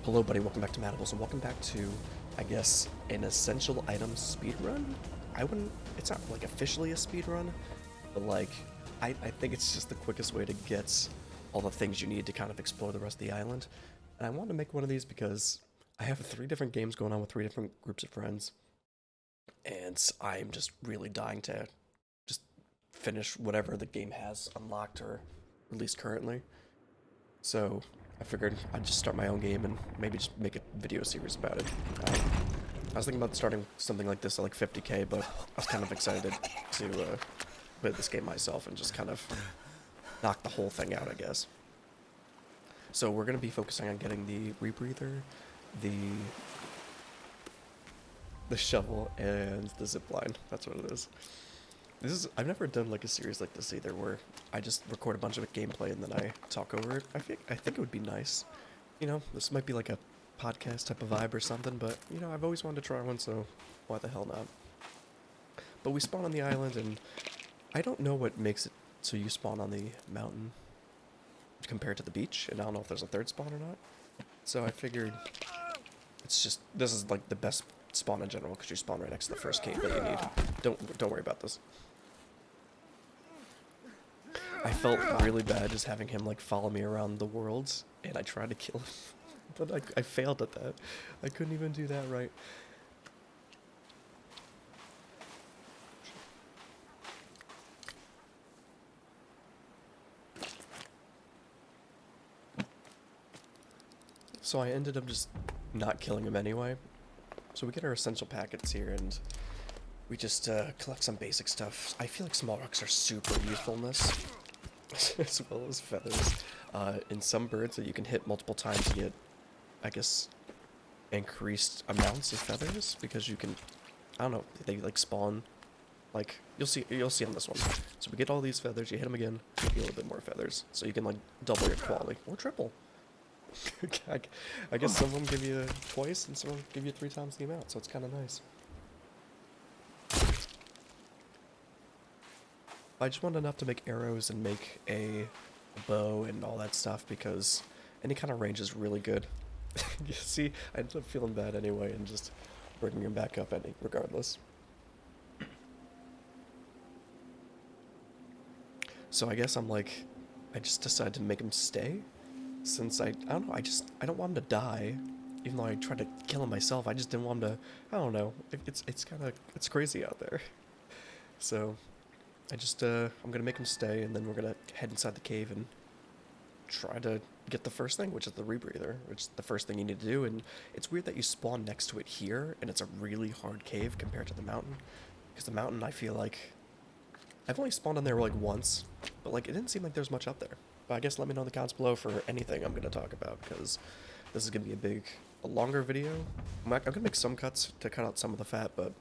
Hello, buddy. Welcome back to Matables, and welcome back to, I guess, an essential items speedrun. I wouldn't. It's not like officially a speedrun, but like, I think it's just the quickest way to get all the things you need to kind of explore the rest of the island. And I wanted to make one of these because I have 3 different games going on with 3 different groups of friends, and I'm just really dying to just finish whatever the game has unlocked or released currently. So I figured I'd just start my own game and maybe just make a video series about it. I was thinking about starting something like this at like 50k, but I was kind of excited to play this game myself and just kind of knock the whole thing out, I guess. So we're going to be focusing on getting the rebreather, the shovel, and the zipline. That's what it is. I've never done like a series like this either, where I just record a bunch of gameplay and then I talk over it. I think it would be nice. You know, this might be like a podcast type of vibe or something, but you know, I've always wanted to try one, so why the hell not? But we spawn on the island, and I don't know what makes it so you spawn on the mountain compared to the beach, and I don't know if there's a third spawn or not. So I figured this is like the best spawn in general because you spawn right next to the first cave that you need. Don't worry about this. I felt really bad just having him like follow me around the world, and I tried to kill him, but I failed at that. I couldn't even do that right. So I ended up just not killing him anyway. So we get our essential packets here, and we just collect some basic stuff. I feel like small rocks are super useful in this, as well as feathers. In some birds that you can hit multiple times to get, I guess, increased amounts of feathers, because you can, I don't know, they like spawn, like, you'll see on this one. So we get all these feathers, you hit them again, you get a little bit more feathers. So you can like double your quality, or triple. I guess some of them give you twice, and some of them give you 3 times the amount, so it's kind of nice. I just wanted enough to make arrows and make a bow and all that stuff, because any kind of range is really good. You see, I ended up feeling bad anyway and just bringing him back up regardless. So I guess I just decided to make him stay. Since I don't know, I don't want him to die, even though I tried to kill him myself. I just didn't want him to, I don't know, it's crazy out there. So, I'm gonna make him stay, and then we're gonna head inside the cave and try to get the first thing, which is the rebreather, which is the first thing you need to do. And it's weird that you spawn next to it here, and it's a really hard cave compared to the mountain, because the mountain, I feel like, I've only spawned in there like once, but like it didn't seem like there's much up there. But I guess let me know in the comments below for anything I'm going to talk about, because this is going to be a longer video. I'm going to make some cuts to cut out some of the fat, but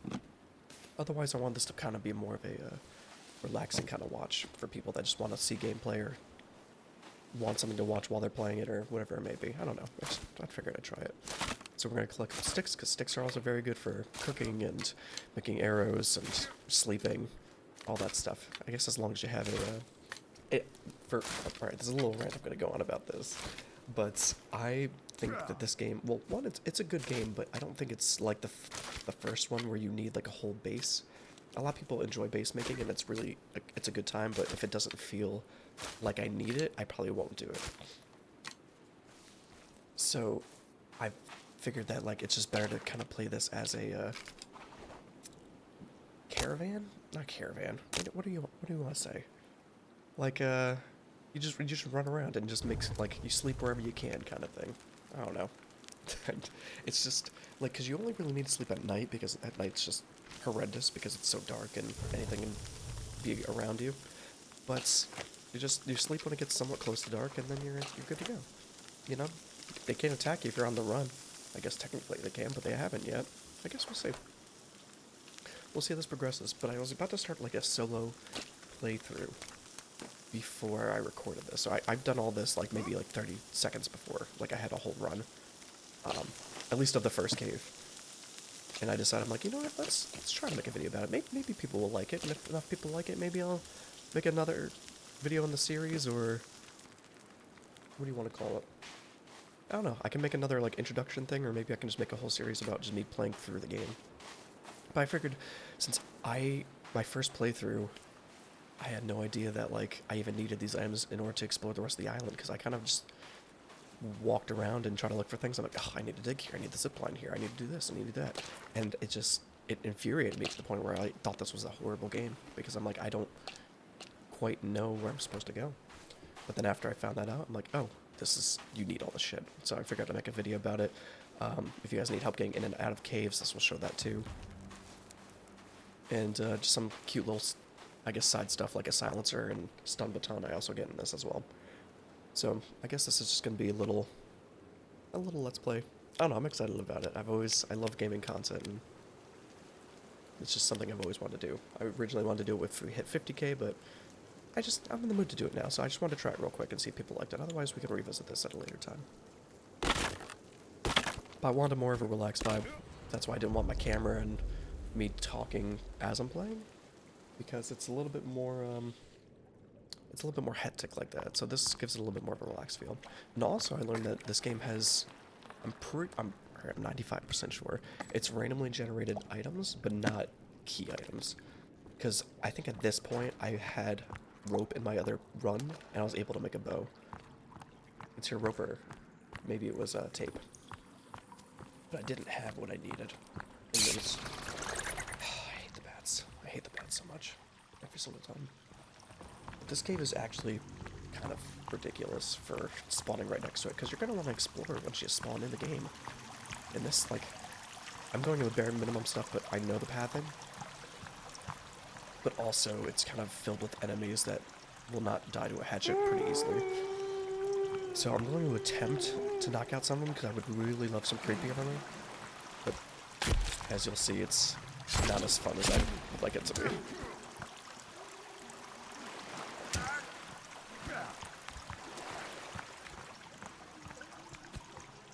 otherwise I want this to kind of be more of a relaxing kind of watch for people that just want to see gameplay or want something to watch while they're playing it or whatever it may be. I don't know. I figured I'd try it. So we're going to collect sticks, because sticks are also very good for cooking and making arrows and sleeping, all that stuff. I guess as long as you have alright, there's a little rant I'm going to go on about this, but I think that this game, well, one, it's a good game, but I don't think it's like the first one where you need like a whole base. A lot of people enjoy base making, and it's a good time, but if it doesn't feel like I need it, I probably won't do it. So I figured that like it's just better to kind of play this as a caravan? Not caravan. What do you want to say? Like, you just run around and just make, like, you sleep wherever you can kind of thing. I don't know. It's just, like, because you only really need to sleep at night, because at night it's just horrendous because it's so dark and anything can be around you. But you sleep when it gets somewhat close to dark, and then you're good to go. You know? They can't attack you if you're on the run. I guess technically they can, but they haven't yet. I guess we'll see. We'll see how this progresses, but I was about to start, like, a solo playthrough before I recorded this. So I've done all this like maybe like 30 seconds before. Like I had a whole run, at least of the first cave. And I decided, I'm like, you know what, let's try to make a video about it. Maybe people will like it, and if enough people like it, maybe I'll make another video in the series, or what do you want to call it? I don't know, I can make another, like, introduction thing, or maybe I can just make a whole series about just me playing through the game. But I figured, since my first playthrough, I had no idea that, like, I even needed these items in order to explore the rest of the island, because I kind of just walked around and tried to look for things. I'm like, oh, I need to dig here, I need the zipline here, I need to do this, I need to do that. And it infuriated me to the point where I thought this was a horrible game, because I'm like, I don't quite know where I'm supposed to go. But then after I found that out, I'm like, oh, you need all this shit. So I figured I'd make a video about it. If you guys need help getting in and out of caves, this will show that too. And just some cute little, I guess, side stuff like a silencer and stun baton I also get in this as well. So I guess this is just going to be a little let's play. I don't know, I'm excited about it. I love gaming content, and it's just something I've always wanted to do. I originally wanted to do it if we hit 50k, but I'm in the mood to do it now, so I just wanted to try it real quick and see if people liked it. Otherwise, we could revisit this at a later time. But I wanted more of a relaxed vibe. That's why I didn't want my camera and me talking as I'm playing, because it's a little bit more hectic like that. So this gives it a little bit more of a relaxed feel. And also, I learned that this game has, I'm 95% sure, it's randomly generated items, but not key items. Because I think at this point, I had rope in my other run, and I was able to make a bow. It's your rope, or maybe it was tape. But I didn't have what I needed. And those, I hate the bats. I hate the bats so much. Every single time. But this cave is actually kind of ridiculous for spawning right next to it, because you're going to want to explore once you spawn in the game. And this, like, I'm going to the bare minimum stuff, but I know the pathing. But also, it's kind of filled with enemies that will not die to a hatchet pretty easily. So I'm going to attempt to knock out some of them, because I would really love some creepy armor. But as you'll see, it's not as fun as I would like it to be.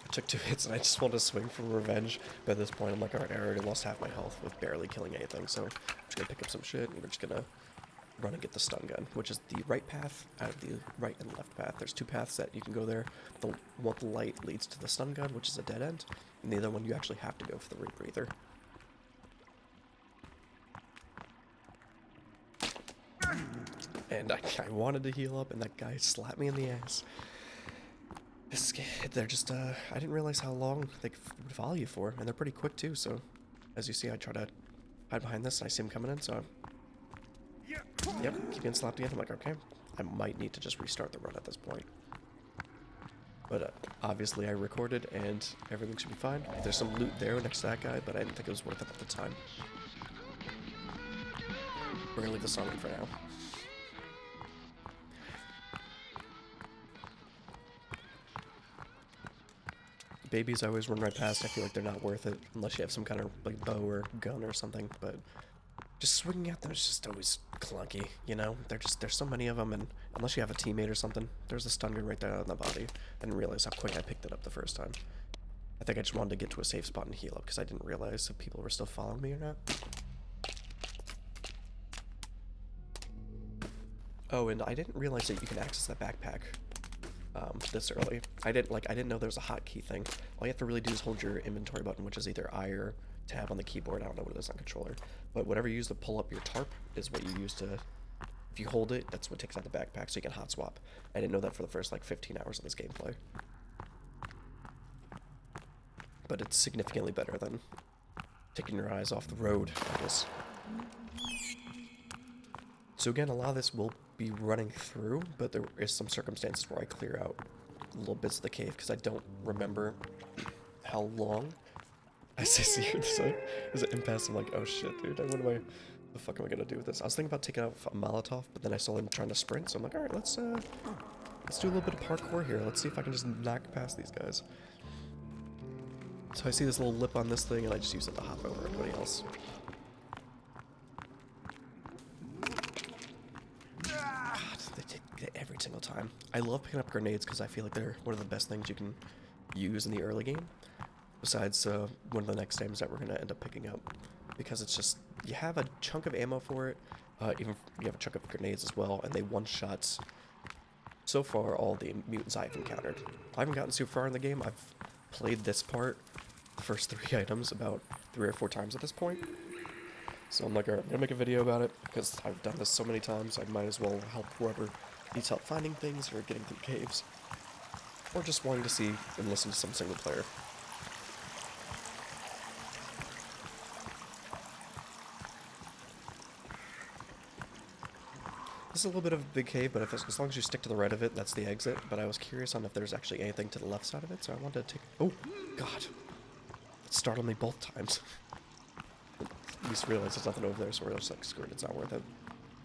I took 2 hits and I just wanted to swing for revenge, but at this point I'm like, alright, I already lost half my health with barely killing anything, so I'm just gonna pick up some shit, and we're just gonna run and get the stun gun, which is the right path out of the right and left path. There's 2 paths that you can go there. The one with the light leads to the stun gun, which is a dead end, and the other one you actually have to go for the rebreather. And I wanted to heal up, and that guy slapped me in the ass. They're just, I didn't realize how long they would follow you for, and they're pretty quick too, so as you see, I try to hide behind this, and I see him coming in, so yep, keep getting slapped again. I'm like, okay, I might need to just restart the run at this point. But obviously I recorded, and everything should be fine. There's some loot there next to that guy, but I didn't think it was worth it at the time. We're gonna leave this on for now. Babies I always run right past. I feel like they're not worth it unless you have some kind of like bow or gun or something, but just swinging at them is just always clunky, you know? There's so many of them, and unless you have a teammate or something. There's a stun gun right there on the body. I didn't realize how quick I picked it up the first time. I think I just wanted to get to a safe spot and heal up, because I didn't realize if people were still following me or not. Oh, and I didn't realize that you can access that backpack this early. I didn't know there was a hotkey thing. All you have to really do is hold your inventory button, which is either I or tab on the keyboard. I don't know what it is on controller. But whatever you use to pull up your tarp is what you use to, if you hold it, that's what takes out the backpack, so you can hot swap. I didn't know that for the first like 15 hours of this gameplay. But it's significantly better than taking your eyes off the road, I guess. So again, a lot of this will be running through, but there is some circumstances where I clear out little bits of the cave, because I don't remember how long. I see there's an impasse. I'm like, oh shit, dude, the fuck am I gonna do with this? I was thinking about taking out a Molotov, but then I saw him trying to sprint, so I'm like, alright, let's do a little bit of parkour here. Let's see if I can just knock past these guys. So I see this little lip on this thing, and I just use it to hop over everybody else. Every single time. I love picking up grenades because I feel like they're one of the best things you can use in the early game. Besides one of the next items that we're going to end up picking up. Because it's just, you have a chunk of ammo for it, even you have a chunk of grenades as well, and they one-shot so far all the mutants I've encountered. I haven't gotten too far in the game. I've played this part, the first 3 items, about 3 or 4 times at this point. So I'm like, alright, I'm gonna make a video about it, because I've done this so many times, I might as well help whoever needs help finding things or getting through caves. Or just wanting to see and listen to some single player. This is a little bit of a big cave, but as long as you stick to the right of it, that's the exit. But I was curious on if there's actually anything to the left side of it, so I wanted to take... Oh, God. It startled me both times. I just realized there's nothing over there, so we're just like, screw it, it's not worth it.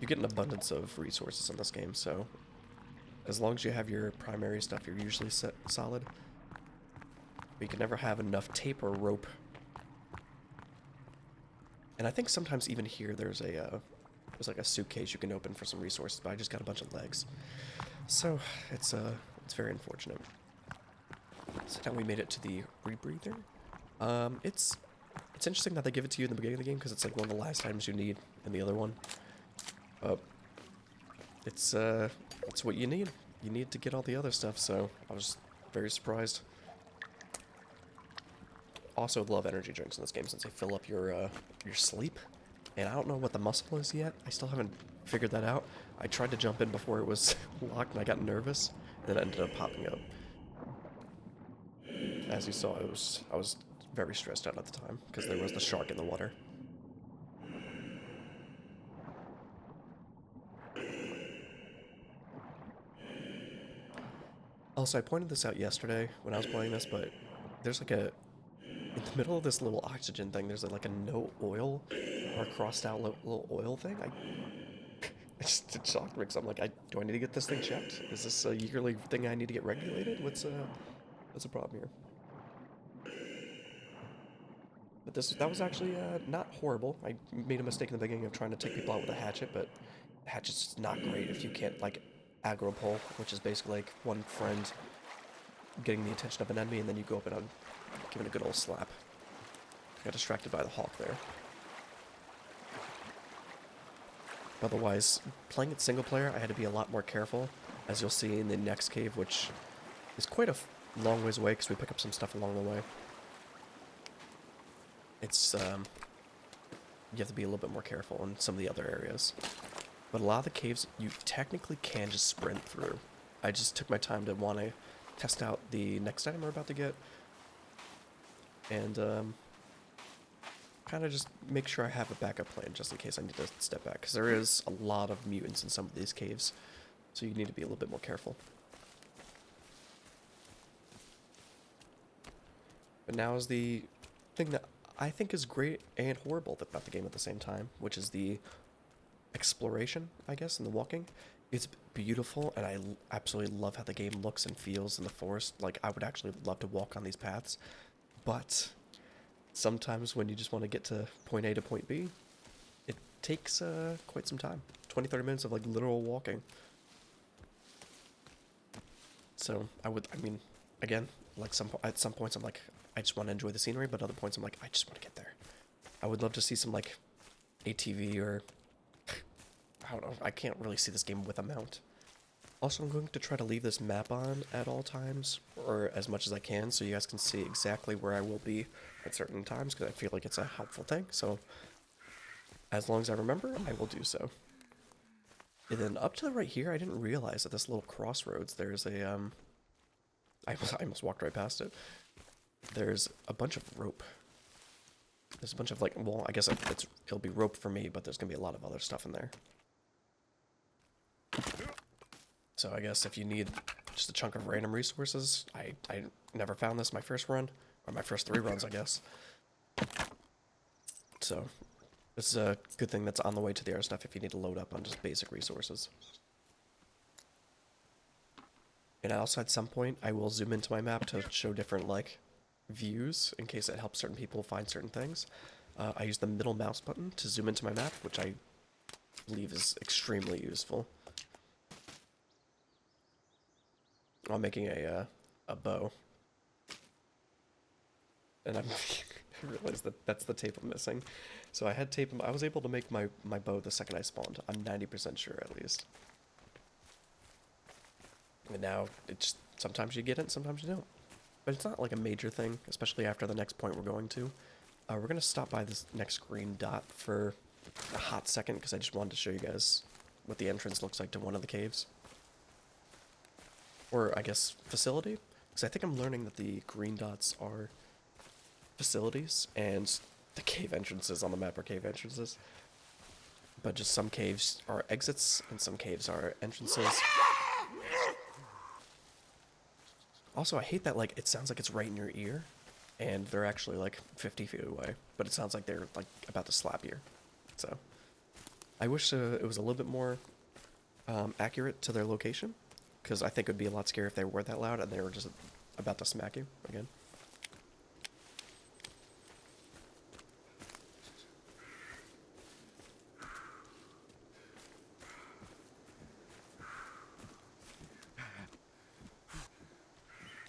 You get an abundance of resources in this game, so... As long as you have your primary stuff, you're usually solid. But you can never have enough tape or rope. And I think sometimes even here there's like a suitcase you can open for some resources, but I just got a bunch of legs. So it's very unfortunate. So now we made it to the Rebreather. It's interesting that they give it to you in the beginning of the game because it's like one of the last items you need in the other one. It's what you need. You need to get all the other stuff, so I was very surprised. Also love energy drinks in this game since they fill up your sleep. And I don't know what the muscle is yet. I still haven't figured that out. I tried to jump in before it was locked and I got nervous, and then it ended up popping up. As you saw, I was very stressed out at the time because there was the shark in the water. Also, I pointed this out yesterday when I was playing this, but there's like in the middle of this little oxygen thing, there's like a no oil or crossed out little oil thing. It shocked me because I'm like, do I need to get this thing checked? Is this a yearly thing I need to get regulated? What's the problem here? But that was actually not horrible. I made a mistake in the beginning of trying to take people out with a hatchet, but the hatchet's not great if you can't like aggro pull, which is basically like one friend getting the attention of an enemy and then you go up and give it a good old slap. Got distracted by the hawk there. Otherwise, playing it single player, I had to be a lot more careful, as you'll see in the next cave, which is quite a long ways away because we pick up some stuff along the way. It's, you have to be a little bit more careful in some of the other areas. But a lot of the caves, you technically can just sprint through. I just took my time to want to test out the next item we're about to get. And, kind of just make sure I have a backup plan just in case I need to step back. Because there is a lot of mutants in some of these caves. So you need to be a little bit more careful. But now is the thing that I think is great and horrible about the game at the same time, which is the exploration, I guess, and the walking. It's beautiful, and I absolutely love how the game looks and feels in the forest. Like, I would actually love to walk on these paths, but sometimes when you just want to get to point A to point B, it takes quite some time. 20-30 minutes of, like, literal walking. So, I mean, again, like, at some points I'm like, I just want to enjoy the scenery, but other points I'm like, I just want to get there. I would love to see some, like, ATV or... I don't know, I can't really see this game with a mount. Also, I'm going to try to leave this map on at all times, or as much as I can, so you guys can see exactly where I will be at certain times, because I feel like it's a helpful thing, so as long as I remember, I will do so. And then up to the right here, I didn't realize at this little crossroads, there's a, I almost walked right past it. There's a bunch of rope. There's a bunch of, like, well, I guess it'll be rope for me, but there's going to be a lot of other stuff in there. So I guess if you need just a chunk of random resources, I never found this my first run, or my first 3 runs, I guess. So this is a good thing that's on the way to the other stuff if you need to load up on just basic resources. And also at some point, I will zoom into my map to show different, like, views in case it helps certain people find certain things. I use the middle mouse button to zoom into my map, which I believe is extremely useful. I'm making a bow. And I realized that that's the tape I'm missing. So I had tape, I was able to make my bow the second I spawned. I'm 90% sure at least. And now, sometimes you get it, sometimes you don't. But it's not like a major thing, especially after the next point we're going to. We're going to stop by this next green dot for a hot second, because I just wanted to show you guys what the entrance looks like to one of the caves. Or, I guess, facility? Because I think I'm learning that the green dots are facilities, and the cave entrances on the map are cave entrances. But just some caves are exits, and some caves are entrances. Also, I hate that, like, it sounds like it's right in your ear, and they're actually, like, 50 feet away. But it sounds like they're, like, about to slap you. So, I wish it was a little bit more accurate to their location, because I think it would be a lot scarier if they were that loud and they were just about to smack you again.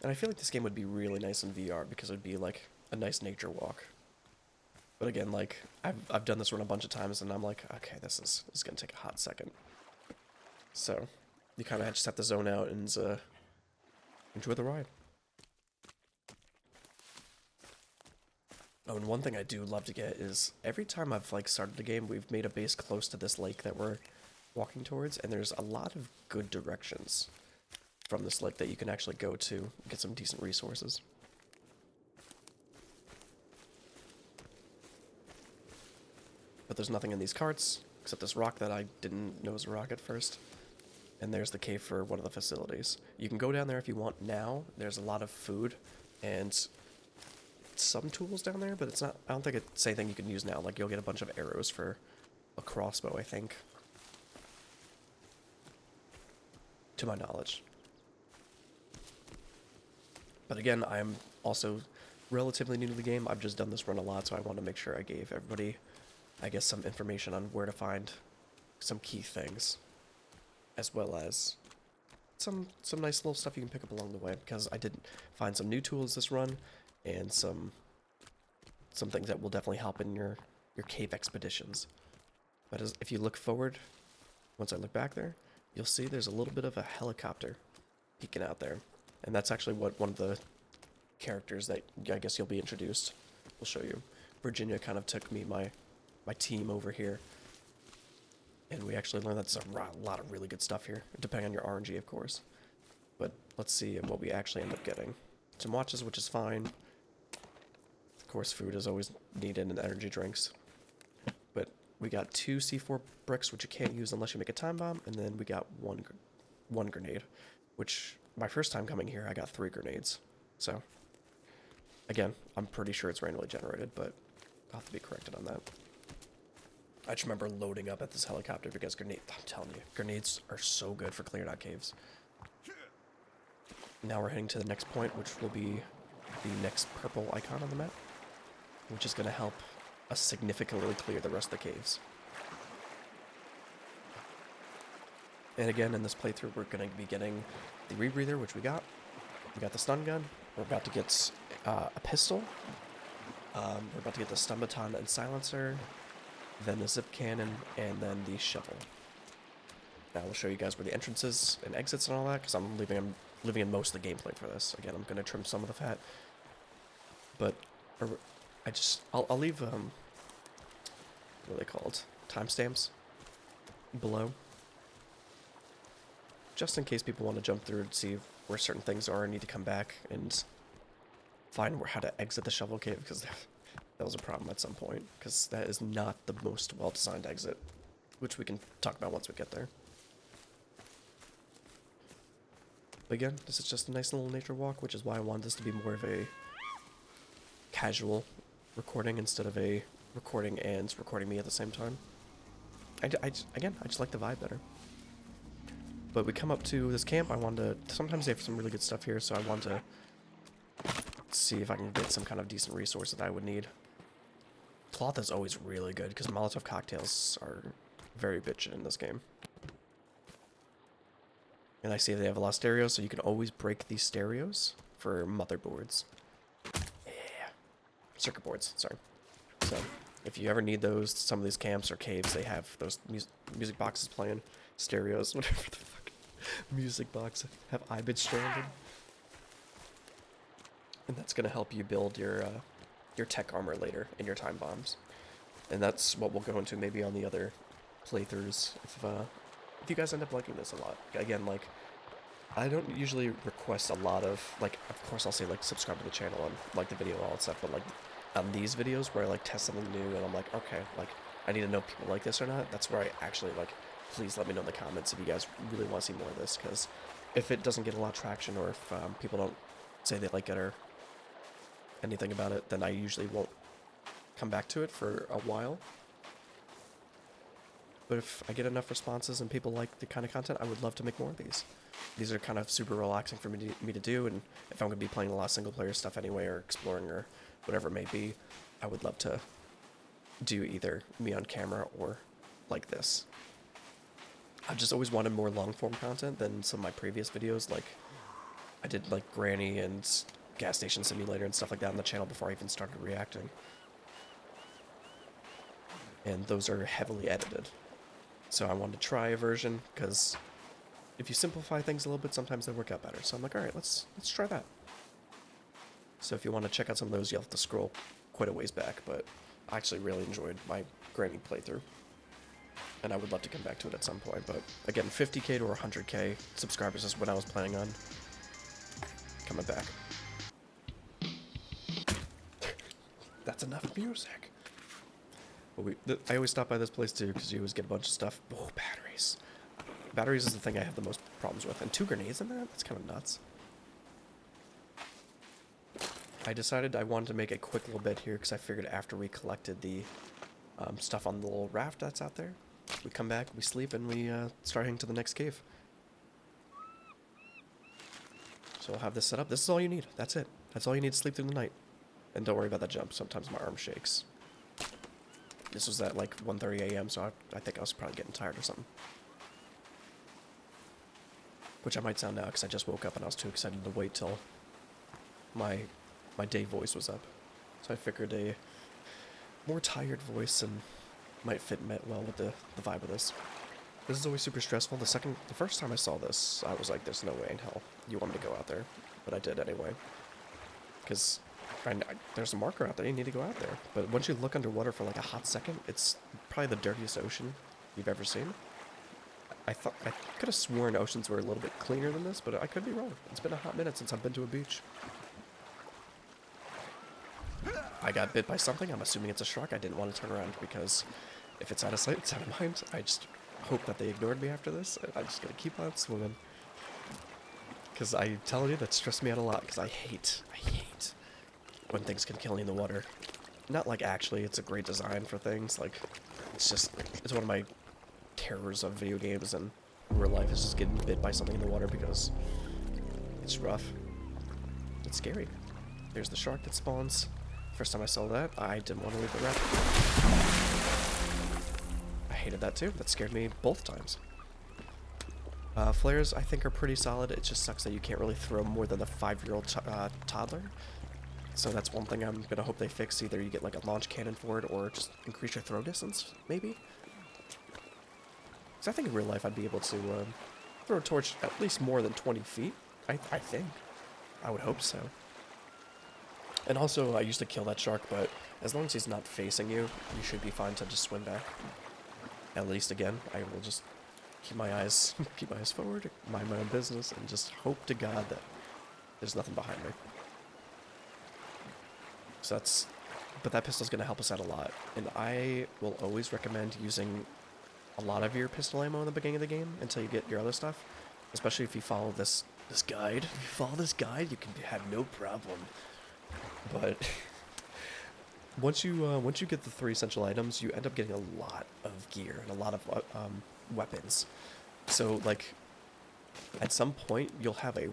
And I feel like this game would be really nice in VR because it would be like a nice nature walk. But again, like I've done this run a bunch of times and I'm like, okay, this is gonna take a hot second. So you kind of just have to zone out and enjoy the ride. Oh, and one thing I do love to get is every time I've like started the game, we've made a base close to this lake that we're walking towards, and there's a lot of good directions from this lake that you can actually go to get some decent resources. But there's nothing in these carts except this rock that I didn't know was a rock at first. And there's the cave for one of the facilities. You can go down there if you want now. There's a lot of food and some tools down there, but it's not, I don't think it's anything you can use now. Like, you'll get a bunch of arrows for a crossbow, I think. To my knowledge. But again, I'm also relatively new to the game. I've just done this run a lot, so I want to make sure I gave everybody, I guess, some information on where to find some key things. As well as some nice little stuff you can pick up along the way, because I did find some new tools this run, and some things that will definitely help in your cave expeditions. But if you look forward, once I look back there, you'll see there's a little bit of a helicopter peeking out there. And that's actually what one of the characters that I guess you'll be introduced will show you. Virginia kind of took me, my team over here. And we actually learned that there's a lot of really good stuff here, depending on your RNG, of course. But let's see what we actually end up getting. Some watches, which is fine. Of course, food is always needed, and energy drinks. But we got 2 C4 bricks, which you can't use unless you make a time bomb, and then we got one grenade, which my first time coming here, I got 3 grenades. So, again, I'm pretty sure it's randomly generated, but I'll have to be corrected on that. I just remember loading up at this helicopter because I'm telling you, grenades are so good for clearing out caves. Now we're heading to the next point, which will be the next purple icon on the map, which is going to help us significantly clear the rest of the caves. And again, in this playthrough, we're going to be getting the Rebreather, which we got. We got the stun gun. We're about to get a pistol. We're about to get the stun baton and silencer. Then the zip cannon, and then the shovel. Now I'll show you guys where the entrances and exits and all that, because I'm living in most of the gameplay for this. Again, I'm going to trim some of the fat. But I'll leave, what are they called? Timestamps below. Just in case people want to jump through and see where certain things are and need to come back and find how to exit the shovel cave, because that was a problem at some point, because that is not the most well-designed exit, which we can talk about once we get there. But again, this is just a nice little nature walk, which is why I wanted this to be more of a casual recording instead of a recording and recording me at the same time. Again, I just like the vibe better. But we come up to this camp. Sometimes they have some really good stuff here, so I want to see if I can get some kind of decent resource that I would need. Cloth is always really good, because Molotov cocktails are very bitchin' in this game. And I see they have a lot of stereos, so you can always break these stereos for motherboards. Yeah. Circuit boards, sorry. So, if you ever need those, some of these camps or caves, they have those music boxes playing, stereos, whatever the fuck. music box. Have I been stranded? And that's gonna help you build your tech armor later in your time bombs. And that's what we'll go into maybe on the other playthroughs if you guys end up liking this a lot. Again, like, I don't usually request a lot of, like, of course I'll say, like, subscribe to the channel and like the video and all that stuff, but, like, on these videos where I, like, test something new and I'm like, okay, like, I need to know if people like this or not, that's where I actually, like, please let me know in the comments if you guys really want to see more of this, because if it doesn't get a lot of traction or if people don't say they like it or anything about it, then I usually won't come back to it for a while. But if I get enough responses and people like the kind of content, I would love to make more of these. These are kind of super relaxing for me to do, and if I'm going to be playing a lot of single-player stuff anyway, or exploring, or whatever it may be, I would love to do either me on camera or like this. I've just always wanted more long-form content than some of my previous videos, like I did like Granny and Gas Station Simulator and stuff like that on the channel before I even started reacting. And those are heavily edited. So I wanted to try a version, because if you simplify things a little bit, sometimes they work out better. So I'm like, alright, let's try that. So if you want to check out some of those, you'll have to scroll quite a ways back, but I actually really enjoyed my Granny playthrough. And I would love to come back to it at some point, but again, 50k to 100k subscribers is what I was planning on. Coming back. That's enough music. But I always stop by this place too, because you always get a bunch of stuff. Oh, batteries. Batteries is the thing I have the most problems with. And 2 grenades in that? That's kind of nuts. I decided I wanted to make a quick little bit here, because I figured after we collected the stuff on the little raft that's out there, we come back, we sleep, and we start heading to the next cave. So I'll have this set up. This is all you need. That's it. That's all you need to sleep through the night. And don't worry about that jump. Sometimes my arm shakes. This was at like 1:30 a.m., so I think I was probably getting tired or something. Which I might sound now, because I just woke up and I was too excited to wait till my day voice was up. So I figured a more tired voice and might fit well with the vibe of this. This is always super stressful. The first time I saw this, I was like, there's no way in hell you want me to go out there. But I did anyway. Because there's a marker out there, you need to go out there. But once you look underwater for like a hot second, it's probably the dirtiest ocean you've ever seen. I could have sworn oceans were a little bit cleaner than this, but I could be wrong. It's been a hot minute since I've been to a beach. I got bit by something. I'm assuming it's a shark. I didn't want to turn around, because if it's out of sight, it's out of mind. I just hope that they ignored me after this. I'm just going to keep on swimming. Because I'm telling you, that stressed me out a lot, because I hate when things can kill you in the water. Not like actually, it's a great design for things. Like, it's one of my terrors of video games and real life is just getting bit by something in the water, because it's rough. It's scary. There's the shark that spawns. First time I saw that, I didn't want to leave the raft. I hated that too. That scared me both times. Flares, I think, are pretty solid. It just sucks that you can't really throw more than a 5-year-old toddler. So that's one thing I'm going to hope they fix. Either you get like a launch cannon for it, or just increase your throw distance, maybe? Because I think in real life I'd be able to throw a torch at least more than 20 feet. I think. I would hope so. And also, I used to kill that shark, but as long as he's not facing you, you should be fine to just swim back. At least, again, I will just keep my eyes forward, mind my own business, and just hope to God that there's nothing behind me. So but that pistol's going to help us out a lot. And I will always recommend using a lot of your pistol ammo in the beginning of the game until you get your other stuff. Especially if you follow this guide. If you follow this guide, you can have no problem. But once you get the 3 essential items, you end up getting a lot of gear and a lot of weapons. So like at some point you'll have a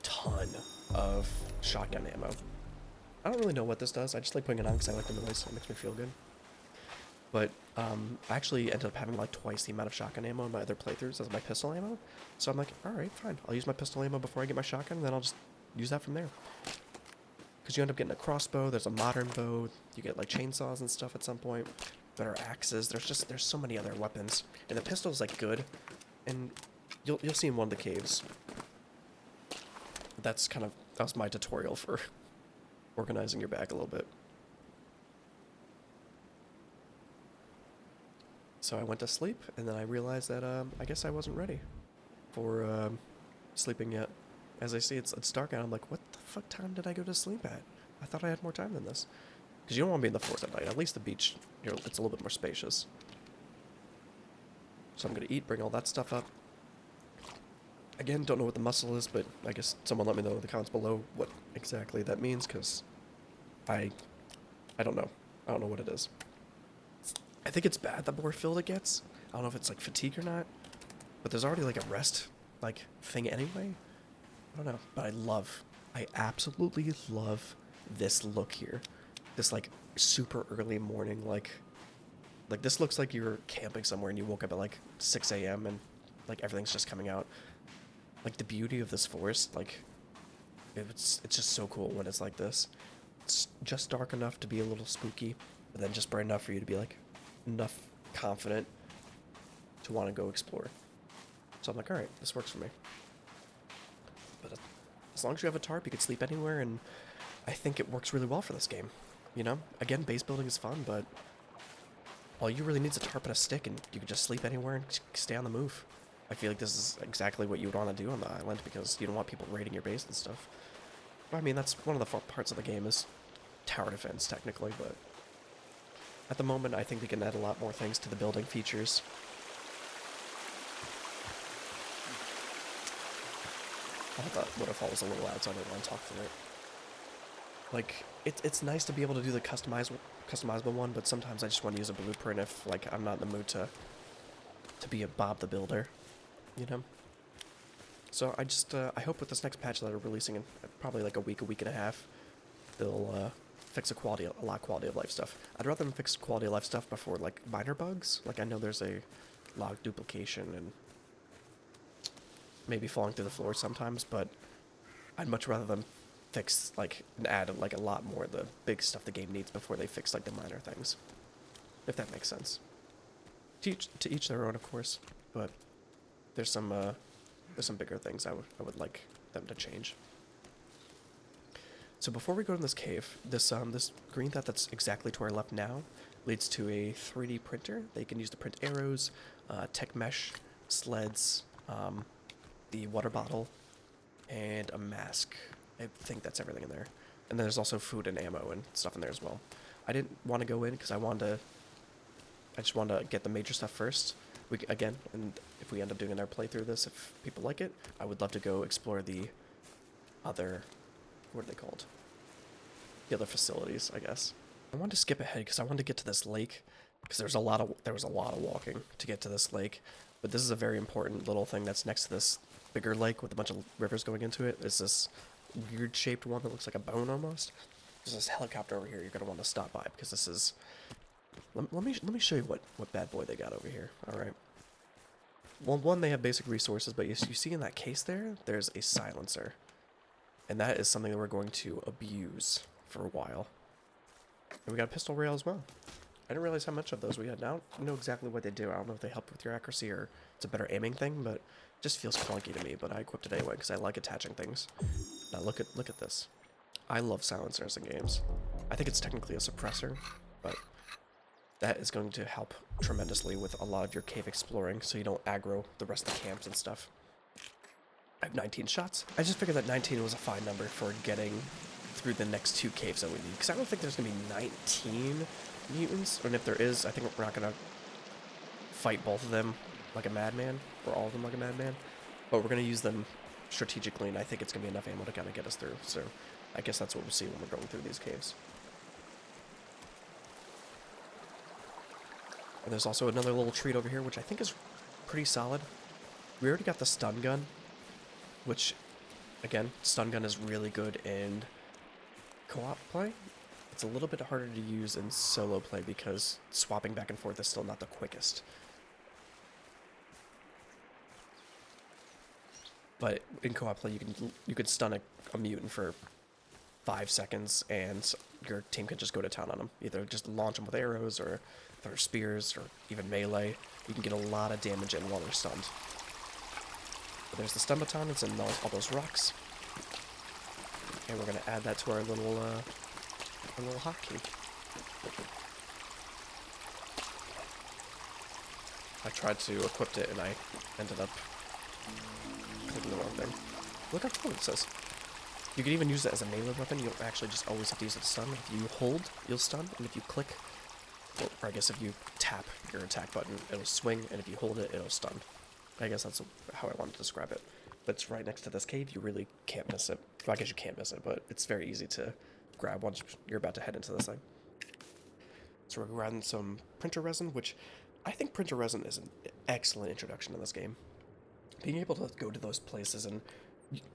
ton of shotgun ammo. I don't really know what this does. I just like putting it on because I like the noise. It makes me feel good. But I actually ended up having like twice the amount of shotgun ammo in my other playthroughs as my pistol ammo. So I'm like, alright, fine. I'll use my pistol ammo before I get my shotgun, and then I'll just use that from there. Because you end up getting a crossbow, there's a modern bow, you get like chainsaws and stuff at some point, better axes, there's so many other weapons. And the pistol's like good, and You'll see in one of the caves. That was my tutorial for organizing your bag a little bit. So I went to sleep, and then I realized that I guess I wasn't ready for sleeping yet. As I see, it's dark out. I'm like, what the fuck time did I go to sleep at? I thought I had more time than this. Because you don't want to be in the forest at night. At least the beach, it's a little bit more spacious. So I'm going to eat, bring all that stuff up. Again, don't know what the muscle is, but I guess someone let me know in the comments below what exactly that means, because I don't know. I don't know what it is. I think it's bad the more filled it gets. I don't know if it's like fatigue or not, but there's already like a rest like thing anyway. I don't know, but I absolutely love this look here. This like super early morning, like this looks like you're camping somewhere and you woke up at like 6 a.m. and like everything's just coming out. Like the beauty of this forest, like it's just so cool when it's like this. It's just dark enough to be a little spooky, but then just bright enough for you to be like enough confident to want to go explore. So I'm like, all right, this works for me. But as long as you have a tarp, you can sleep anywhere, and I think it works really well for this game. You know, again, base building is fun, but all you really need is a tarp and a stick, and you can just sleep anywhere and stay on the move. I feel like this is exactly what you would want to do on the island, because you don't want people raiding your base and stuff. I mean, that's one of the fun parts of the game is tower defense, technically, but at the moment, I think we can add a lot more things to the building features. I thought that waterfall was a little loud, so I didn't want to talk through it. Like, it's nice to be able to do the customizable one, but sometimes I just want to use a blueprint if, like, I'm not in the mood to be a Bob the Builder, you know? So I just, I hope with this next patch that they're releasing in probably like a week and a half, they'll fix a lot of quality of life stuff. I'd rather them fix quality of life stuff before like minor bugs. Like I know there's a log duplication and maybe falling through the floor sometimes, but I'd much rather them fix like and add like a lot more of the big stuff the game needs before they fix like the minor things. If that makes sense. To each their own, of course, but there's some bigger things I would like them to change. So before we go to this cave, this green dot that's exactly to our left now leads to a 3D printer that you can use to print arrows, tech mesh, sleds, the water bottle, and a mask. I think that's everything in there. And then there's also food and ammo and stuff in there as well. I didn't want to go in because I just wanted to get the major stuff first. Again, and if we end up doing another playthrough of this, if people like it, I would love to go explore the other, what are they called? The other facilities, I guess. I wanted to skip ahead because I wanted to get to this lake, because there was a lot of walking to get to this lake. But this is a very important little thing that's next to this bigger lake with a bunch of rivers going into it. It's this weird shaped one that looks like a bone almost. There's this helicopter over here you're gonna want to stop by, because this is. Let me show you what bad boy they got over here. All right. Well, one, they have basic resources, but you see in that case there's a silencer, and that is something that we're going to abuse for a while. And we got a pistol rail as well. I didn't realize how much of those we had. Now I know exactly what they do. I don't know if they help with your accuracy or it's a better aiming thing, but it just feels clunky to me. But I equipped it anyway because I like attaching things. Now look at this. I love silencers in games. I think it's technically a suppressor, but that is going to help tremendously with a lot of your cave exploring, so you don't aggro the rest of the camps and stuff. I have 19 shots. I just figured that 19 was a fine number for getting through the next 2 caves that we need, because I don't think there's going to be 19 mutants, and if there is, I think we're not going to fight both of them like a madman, or all of them like a madman, but we're going to use them strategically, and I think it's going to be enough ammo to kind of get us through, so I guess that's what we'll see when we're going through these caves. And there's also another little treat over here, which I think is pretty solid. We already got the stun gun, which, again, stun gun is really good in co-op play. It's a little bit harder to use in solo play because swapping back and forth is still not the quickest. But in co-op play, you can stun a mutant for 5 seconds, and your team can just go to town on them. Either just launch them with arrows, or throw spears, or even melee. You can get a lot of damage in while they're stunned. But there's the stun baton, it's in all those rocks. And we're gonna add that to our little hotkey. I tried to equip it and I ended up clicking the wrong thing. Look how cool it says. You can even use it as a melee weapon. You don't actually just always have to use it to stun. If you hold, you'll stun, and if you click, or I guess if you tap your attack button, it'll swing, and if you hold it, it'll stun. I guess that's how I wanted to describe it. But it's right next to this cave, you really can't miss it. Well, I guess you can't miss it, but it's very easy to grab once you're about to head into this thing. So we're grabbing some printer resin, which I think printer resin is an excellent introduction in this game. Being able to go to those places, and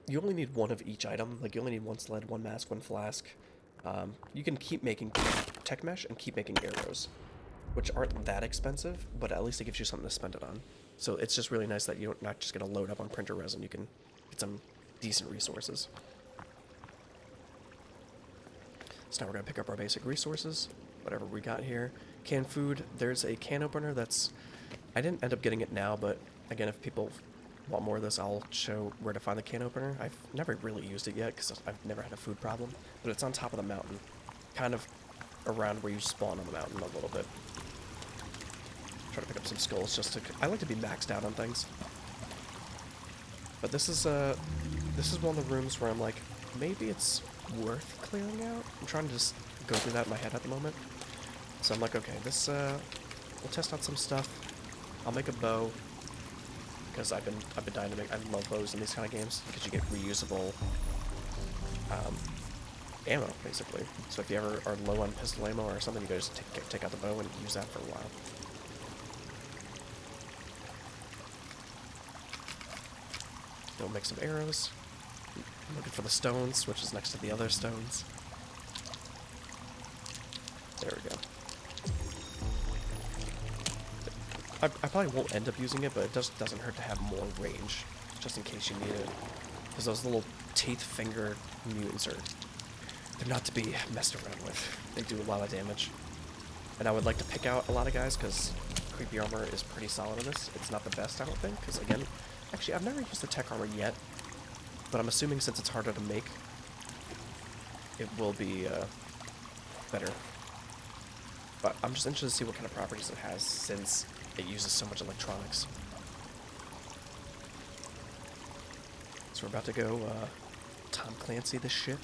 you only need one of each item. Like, you only need one sled, one mask, one flask. You can keep making tech mesh and keep making arrows, which aren't that expensive, but at least it gives you something to spend it on. So it's just really nice that you're not just going to load up on printer resin. You can get some decent resources. So now we're going to pick up our basic resources, whatever we got here. Canned food, there's a can opener that's... I didn't end up getting it now, but again, if people want more of this, I'll show where to find the can opener. I've never really used it yet because I've never had a food problem, but it's on top of the mountain, kind of around where you spawn on the mountain a little bit. Try to pick up some skulls just to... I like to be maxed out on things. But this is one of the rooms where I'm like, maybe it's worth clearing out. I'm trying to just go through that in my head at the moment. So I'm like, okay, this, we'll test out some stuff. I'll make a bow, because I've been dying to make... I love bows in these kind of games, because you get reusable, ammo, basically. So if you ever are low on pistol ammo or something, you can just take out the bow and use that for a while. We'll make some arrows. I'm looking for the stones, which is next to the other stones. There we go. I probably won't end up using it, but it doesn't hurt to have more range, just in case you need it. Because those little teeth finger mutants they're not to be messed around with. They do a lot of damage. And I would like to pick out a lot of guys, because creepy armor is pretty solid in this. It's not the best, I don't think, because again, actually, I've never used the tech armor yet, but I'm assuming since it's harder to make, it will be better. But I'm just interested to see what kind of properties it has, since it uses so much electronics. So we're about to go Tom Clancy this shit.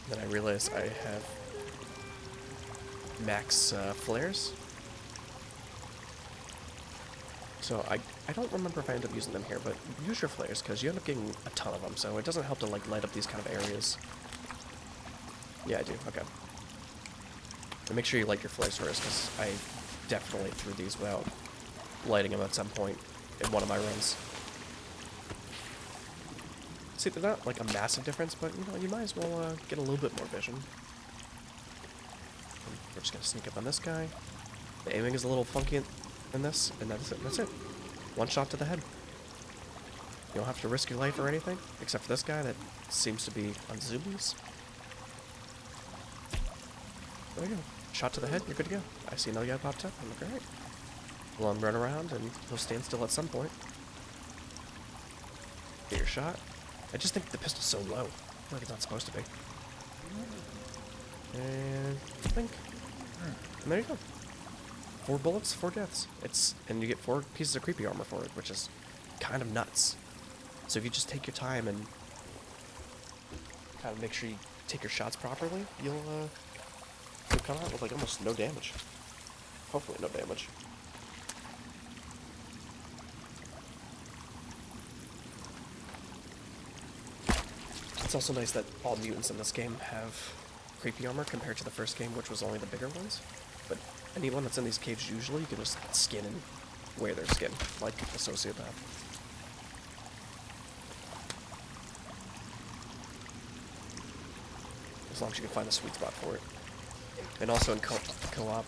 Then I realize I have max flares. So I don't remember if I end up using them here, but use your flares, because you end up getting a ton of them, so it doesn't help to like light up these kind of areas. Yeah, I do, okay. And make sure you light your flares first, because I definitely threw these without lighting them at some point in one of my runs. See, they're not like a massive difference, but you know, you might as well get a little bit more vision. And we're just gonna sneak up on this guy. The aiming is a little funky in this, and that's it. That's it. One shot to the head. You don't have to risk your life or anything, except for this guy that seems to be on zoomies. There you go. Shot to the head, you're good to go. I see another guy popped up. I'm like, alright. We'll run around and he'll stand still at some point. Get your shot. I just think the pistol's so low. I feel like it's not supposed to be. And blink. And there you go. 4 bullets, 4 deaths. And you get 4 pieces of creepy armor for it, which is kind of nuts. So if you just take your time and kind of make sure you take your shots properly, you'll come out with like almost no damage. Hopefully no damage. It's also nice that all mutants in this game have creepy armor compared to the first game, which was only the bigger ones. But anyone that's in these caves usually, you can just skin and wear their skin, like a sociopath. As long as you can find a sweet spot for it. And also in co-op,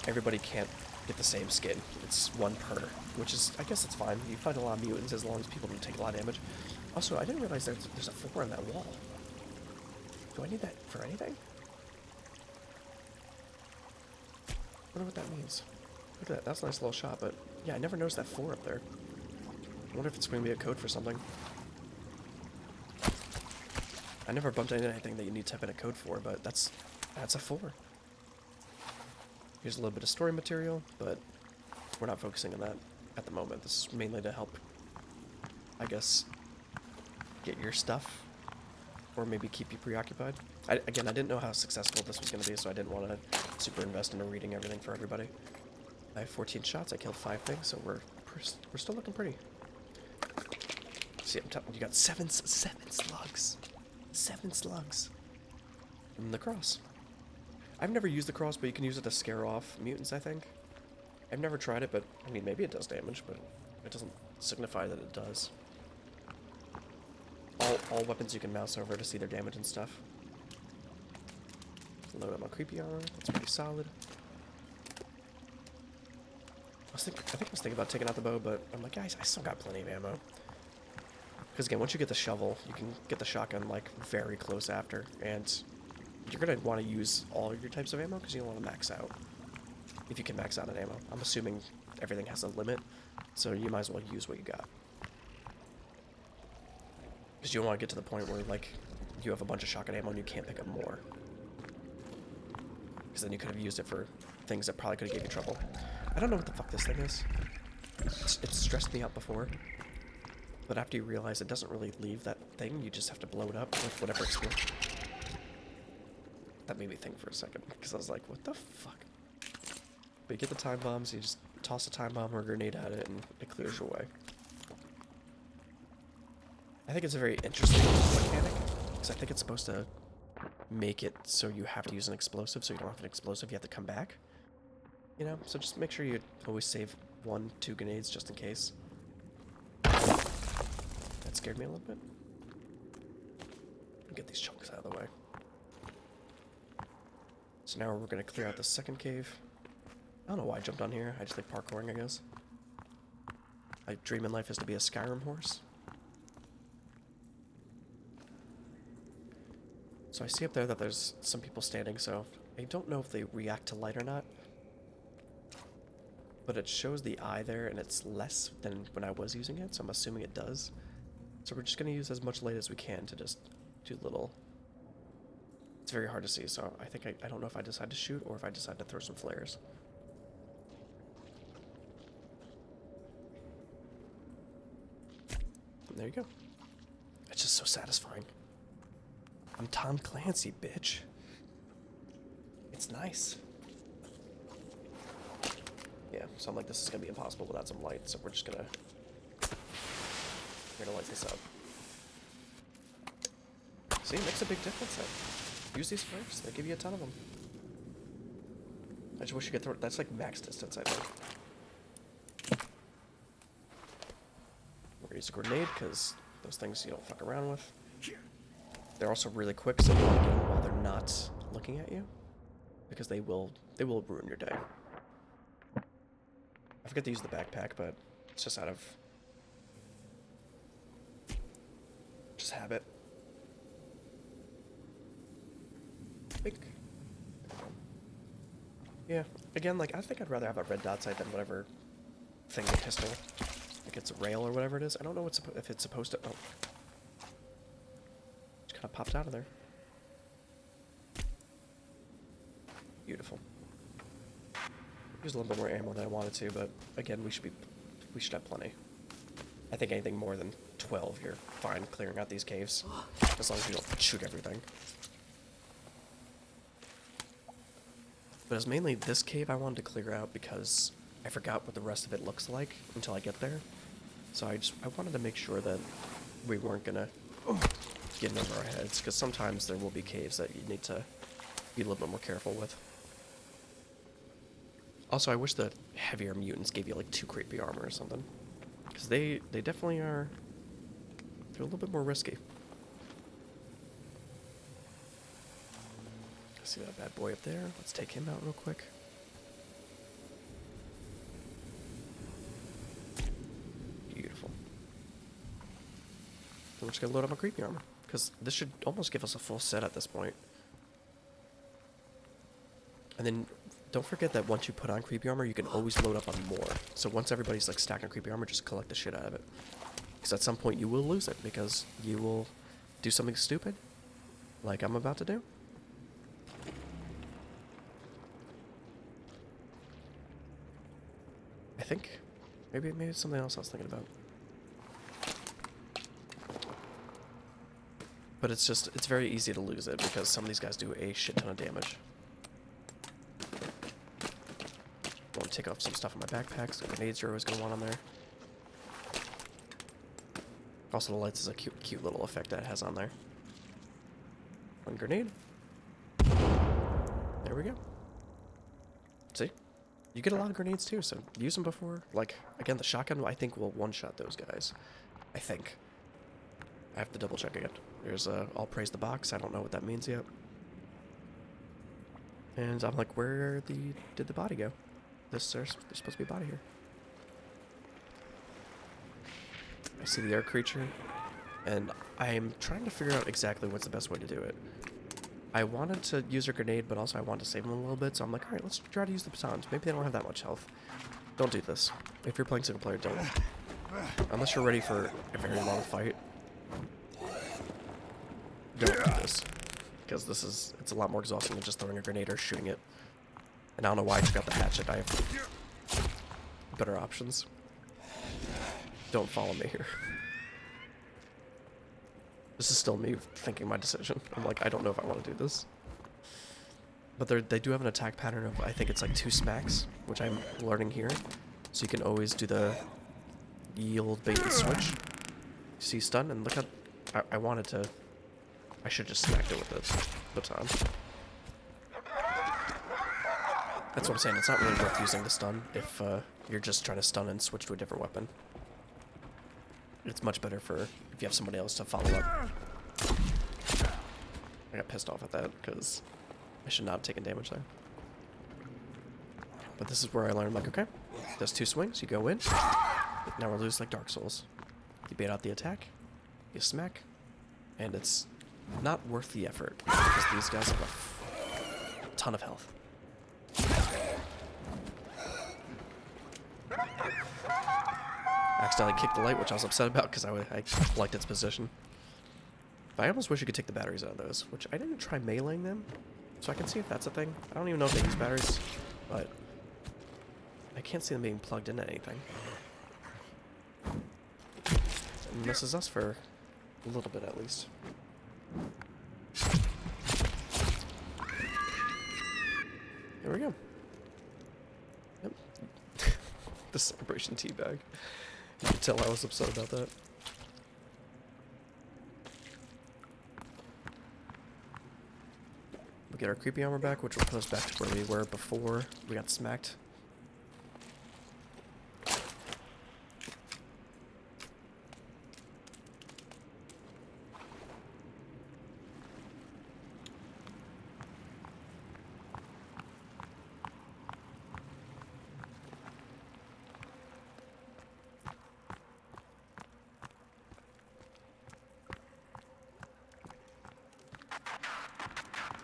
everybody can't get the same skin. It's 1 per, which is, I guess it's fine. You find a lot of mutants as long as people don't take a lot of damage. Also, I didn't realize there's a 4 on that wall. Do I need that for anything? I wonder what that means. Look at that. That's a nice little shot, but yeah, I never noticed that 4 up there. I wonder if it's going to be a code for something. I never bumped into anything that you need to type in a code for, but that's a 4. Here's a little bit of story material, but we're not focusing on that at the moment. This is mainly to help, I guess, get your stuff, or maybe keep you preoccupied. Again, I didn't know how successful this was going to be, so I didn't want to super invest into reading everything for everybody. I have 14 shots, I killed 5 things, so we're still looking pretty. See, I'm telling you, got 7 slugs. 7 slugs. And the cross. I've never used the cross, but you can use it to scare off mutants, I think. I've never tried it, but, I mean, maybe it does damage, but it doesn't signify that it does. All weapons you can mouse over to see their damage and stuff. Load up my creepy armor, that's pretty solid. I think I was thinking about taking out the bow, but I'm like, guys, I still got plenty of ammo. Because again, once you get the shovel, you can get the shotgun, like, very close after, and you're going to want to use all your types of ammo, because you don't want to max out. If you can max out on ammo. I'm assuming everything has a limit, so you might as well use what you got. Because you don't want to get to the point where, like, you have a bunch of shotgun ammo and you can't pick up more. Because then you could have used it for things that probably could have gave you trouble. I don't know what the fuck this thing is. It's stressed me out before. But after you realize it doesn't really leave that thing, you just have to blow it up with whatever explodes. That made me think for a second, because I was like, what the fuck? But you get the time bombs, you just toss a time bomb or a grenade at it, and it clears your way. I think it's a very interesting mechanic, because I think it's supposed to make it so you have to use an explosive, so you don't have an explosive, you have to come back. You know, so just make sure you always save 1, 2 grenades just in case. That scared me a little bit. Get these chunks out of the way. So now we're going to clear out the second cave. I don't know why I jumped on here. I just like parkouring, I guess. My dream in life is to be a Skyrim horse. So I see up there that there's some people standing, so I don't know if they react to light or not. But it shows the eye there, and it's less than when I was using it, so I'm assuming it does. So we're just going to use as much light as we can to just do little... It's very hard to see, so I think I don't know if I decide to shoot or if I decide to throw some flares. And there you go. It's just so satisfying. I'm Tom Clancy, bitch. It's nice. Yeah, so I'm like, this is gonna be impossible without some light, so we're gonna light this up. See, it makes a big difference then. Use these flares, they give you a ton of them. I just wish you could throw it, that's like max distance, I think. We're gonna use a grenade, because those things you don't fuck around with. They're also really quick, so you want to get them while they're not looking at you. Because they will ruin your day. I forget to use the backpack, but it's just out of just habit. Yeah, again, like, I think I'd rather have a red dot sight than whatever thing, the pistol. Like, it's a rail or whatever it is. I don't know if it's supposed to... Oh. Just kind of popped out of there. Beautiful. Used a little bit more ammo than I wanted to, but again, we should have plenty. I think anything more than 12, you're fine clearing out these caves. As long as you don't shoot everything. But it's mainly this cave I wanted to clear out because I forgot what the rest of it looks like until I get there. So I wanted to make sure that we weren't gonna get in over our heads, because sometimes there will be caves that you need to be a little bit more careful with. Also, I wish that heavier mutants gave you like 2 creepy armor or something, because they definitely are. They're a little bit more risky. See that bad boy up there? Let's take him out real quick. Beautiful. Then we're just gonna load up my creepy armor, because this should almost give us a full set at this point. And then don't forget that once you put on creepy armor, you can always load up on more. So once everybody's like stacking creepy armor, just collect the shit out of it. Because at some point you will lose it because you will do something stupid, like I'm about to do. I think maybe it's something else I was thinking about. But it's very easy to lose it because some of these guys do a shit ton of damage. I want to take off some stuff in my backpacks. The grenades you're always going to want on there. Also, the lights is a cute little effect that it has on there. One grenade. There we go. See? You get a lot of grenades too, so use them before. Like, again, the shotgun, I think, will one-shot those guys. I think. I have to double check again. There's I'll praise the box. I don't know what that means yet. And I'm like, where did the body go? There's supposed to be a body here. I see the air creature, and I'm trying to figure out exactly what's the best way to do it. I wanted to use a grenade, but also I wanted to save them a little bit, so I'm like, alright, let's try to use the batons. Maybe they don't have that much health. Don't do this. If you're playing single player, don't. Unless you're ready for a very long fight. Don't do this. Because it's a lot more exhausting than just throwing a grenade or shooting it. And I don't know why I took out the hatchet. I have better options. Don't follow me here. This is still me thinking my decision. I'm like, I don't know if I want to do this. But they do have an attack pattern of, I think it's like 2 smacks, which I'm learning here. So you can always do the yield, bait, and switch. See stun, and look how... I wanted to... I should have just smacked it with the baton. That's what I'm saying. It's not really worth using the stun if you're just trying to stun and switch to a different weapon. It's much better for if you have somebody else to follow up. I got pissed off at that because I should not have taken damage there. But this is where I learned, like, okay, there's 2 swings, you go in. Now we're loose like Dark Souls. You bait out the attack, you smack, and it's not worth the effort because these guys have a ton of health. Accidentally kicked the light, which I was upset about because I liked its position. But I almost wish you could take the batteries out of those, which I didn't try meleeing them, so I can see if that's a thing. I don't even know if they use batteries, but I can't see them being plugged into anything. And this is us for a little bit at least. Here we go. Yep. The celebration tea bag. You can tell I was upset about that. We get our creepy armor back, which will put us back to where we were before we got smacked.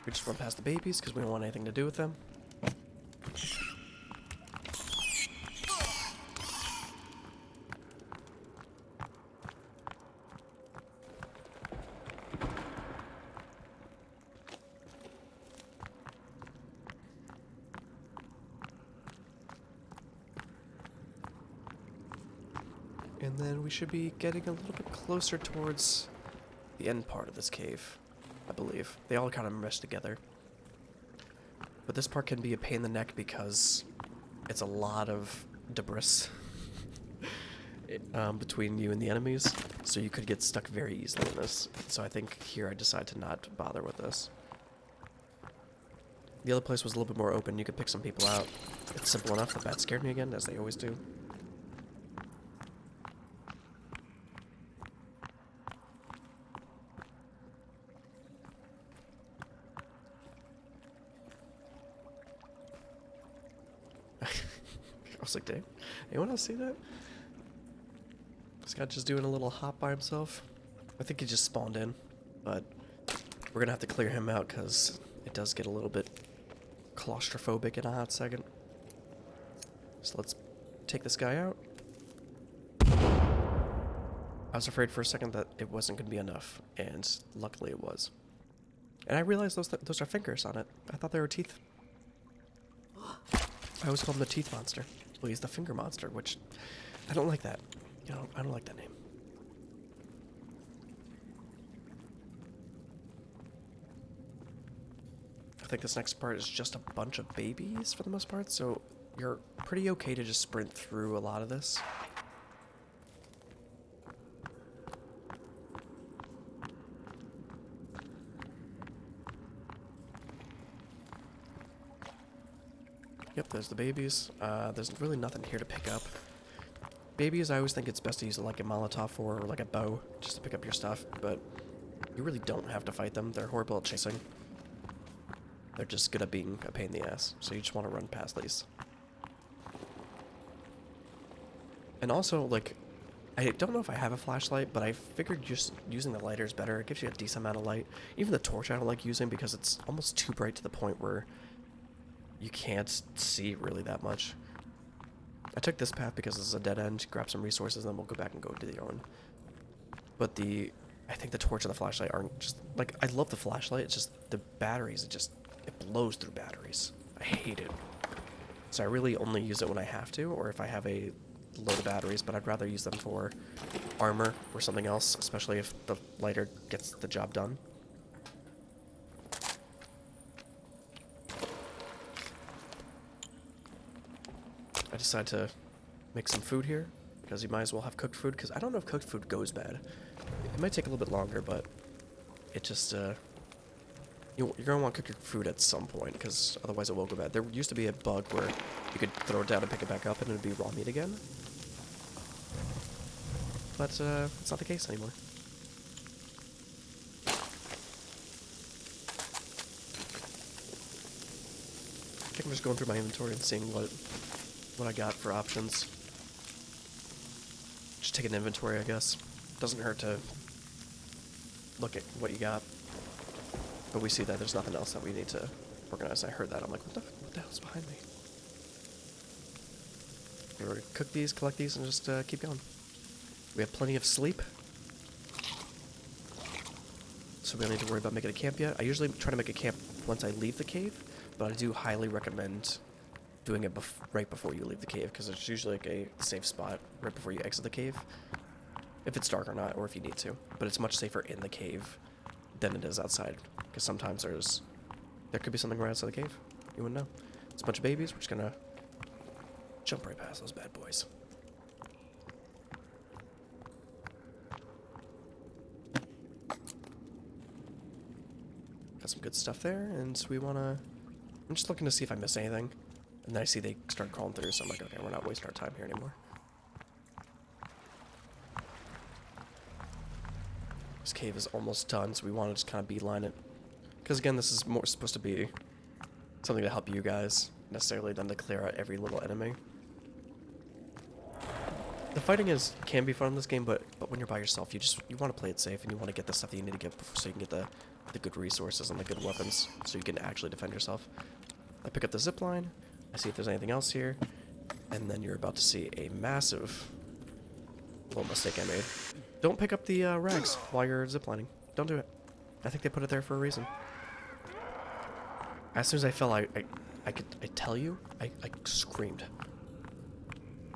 We just run past the babies because we don't want anything to do with them. And then we should be getting a little bit closer towards the end part of this cave, I believe. They all kind of mesh together. But this part can be a pain in the neck because it's a lot of debris between you and the enemies, so you could get stuck very easily in this. So I think here I decide to not bother with this. The other place was a little bit more open. You could pick some people out. It's simple enough. The bats scared me again, as they always do. I was like, dang, anyone else see that? This guy just doing a little hop by himself. I think he just spawned in, but we're gonna have to clear him out because it does get a little bit claustrophobic in a hot second. So let's take this guy out. I was afraid for a second that it wasn't going to be enough, and luckily it was. And I realized those are fingers on it. I thought they were teeth. I always called him the teeth monster. Well, he's the finger monster, which I don't like that. You know, I don't like that name. I think this next part is just a bunch of babies for the most part, so you're pretty okay to just sprint through a lot of this. Yep, there's the babies. There's really nothing here to pick up. Babies, I always think it's best to use like a Molotov for, or like a bow, just to pick up your stuff, but you really don't have to fight them. They're horrible at chasing. They're just good at being a pain in the ass, so you just want to run past these. And also, like, I don't know if I have a flashlight, but I figured just using the lighter is better. It gives you a decent amount of light. Even the torch I don't like using because it's almost too bright to the point where you can't see really that much. I took this path because this is a dead end, grab some resources, and then we'll go back and go do the other one. But I think the torch and the flashlight aren't just, like, I love the flashlight, it's just the batteries, it blows through batteries. I hate it. So I really only use it when I have to, or if I have a load of batteries, but I'd rather use them for armor or something else, especially if the lighter gets the job done. I decided to make some food here, because you might as well have cooked food, because I don't know if cooked food goes bad. It might take a little bit longer, but it just, you're going to want to cook your food at some point, because otherwise it will go bad. There used to be a bug where you could throw it down and pick it back up, and it would be raw meat again. But, it's not the case anymore. I think I'm just going through my inventory and seeing what I got for options. Just take an inventory, I guess. Doesn't hurt to look at what you got. But we see that there's nothing else that we need to organize. I heard that. I'm like, what the hell's behind me? Okay, we're gonna cook these, collect these, and just keep going. We have plenty of sleep. So we don't need to worry about making a camp yet. I usually try to make a camp once I leave the cave, but I do highly recommend doing it right before you leave the cave, because it's usually like a safe spot right before you exit the cave. If it's dark or not, or if you need to. But it's much safer in the cave than it is outside, because sometimes there could be something right outside the cave. You wouldn't know. It's a bunch of babies. We're just gonna jump right past those bad boys. Got some good stuff there, and so I'm just looking to see if I missed anything. And then I see they start crawling through, so I'm like, okay, we're not wasting our time here anymore. This cave is almost done, so we want to just kind of beeline it. Because again, this is more supposed to be something to help you guys, necessarily than to clear out every little enemy. The fighting can be fun in this game, but when you're by yourself, you want to play it safe, and you want to get the stuff that you need to get so you can get the good resources and the good weapons, so you can actually defend yourself. I pick up the zipline. I see if there's anything else here, and then you're about to see a massive little mistake I made. Don't pick up the rags while you're ziplining. Don't do it. I think they put it there for a reason. As soon as I fell, I tell you, I screamed.